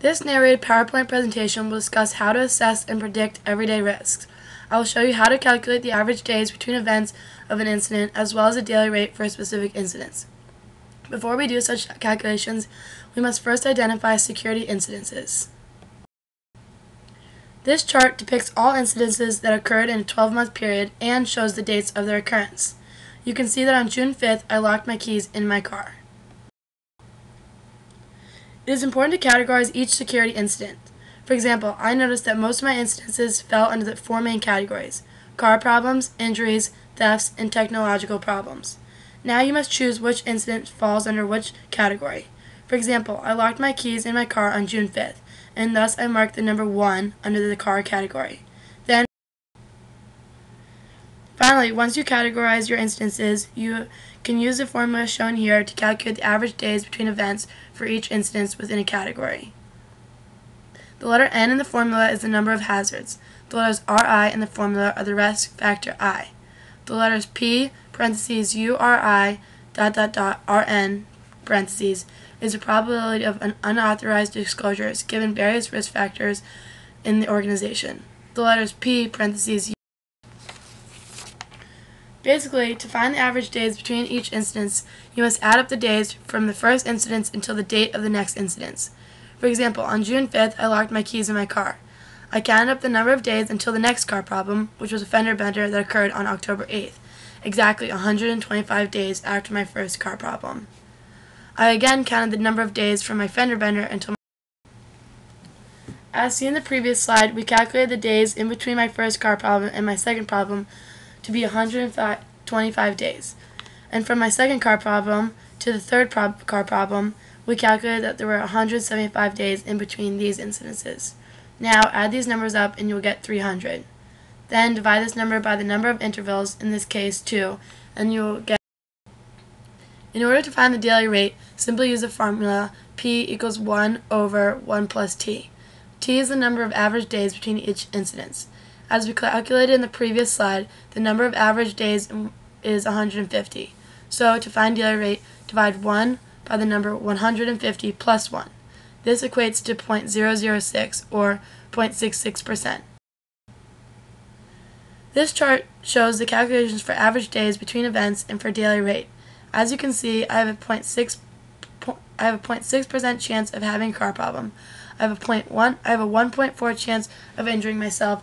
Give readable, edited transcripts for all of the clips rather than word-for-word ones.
This narrated PowerPoint presentation will discuss how to assess and predict everyday risks. I will show you how to calculate the average days between events of an incident as well as a daily rate for specific incidents. Before we do such calculations, we must first identify security incidences. This chart depicts all incidences that occurred in a 12-month period and shows the dates of their occurrence. You can see that on June 5th, I locked my keys in my car. It is important to categorize each security incident. For example, I noticed that most of my incidences fell under the four main categories: car problems, injuries, thefts, and technological problems. Now you must choose which incident falls under which category. For example, I locked my keys in my car on June 5th, and thus I marked the number 1 under the car category. Finally, once you categorize your instances, you can use the formula shown here to calculate the average days between events for each instance within a category. The letter N in the formula is the number of hazards. The letters RI in the formula are the risk factor I. The letters P, parentheses, URI, RN, parentheses, is the probability of unauthorized disclosures given various risk factors in the organization. The letters P, parentheses, U. Basically, to find the average days between each instance, you must add up the days from the first incidence until the date of the next incidence. For example, on June 5th, I locked my keys in my car. I counted up the number of days until the next car problem, which was a fender bender that occurred on October 8th, exactly 125 days after my first car problem. I again counted the number of days from my fender bender until As seen in the previous slide, we calculated the days in between my first car problem and my second problem to be 125 days. And from my second car problem to the third car problem, we calculated that there were 175 days in between these incidences. Now add these numbers up and you will get 300. Then divide this number by the number of intervals, in this case 2, and you will get. In order to find the daily rate, simply use the formula P equals 1 over 1 plus T. T is the number of average days between each incidence. As we calculated in the previous slide, the number of average days is 150. So to find daily rate, divide 1 by the number 150 plus 1. This equates to 0.006 or 0.66%. This chart shows the calculations for average days between events and for daily rate. As you can see, I have a 0.6% chance of having a car problem. I have a 1.4 chance of injuring myself,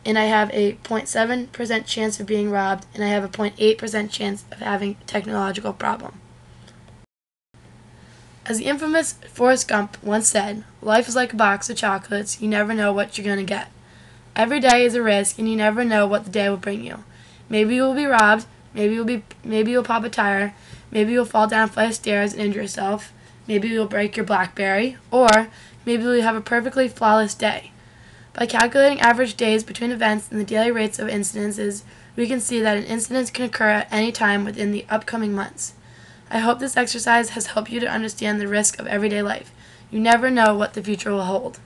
and I have a 0.7% chance of being robbed, and I have a 0.8% chance of having a technological problem. As the infamous Forrest Gump once said, life is like a box of chocolates, you never know what you're going to get. Every day is a risk, and you never know what the day will bring you. Maybe you will be robbed, maybe you'll pop a tire, maybe you'll fall down a flight of stairs and injure yourself, maybe you'll break your BlackBerry, or maybe you'll have a perfectly flawless day. By calculating average days between events and the daily rates of incidences, we can see that an incident can occur at any time within the upcoming months. I hope this exercise has helped you to understand the risk of everyday life. You never know what the future will hold.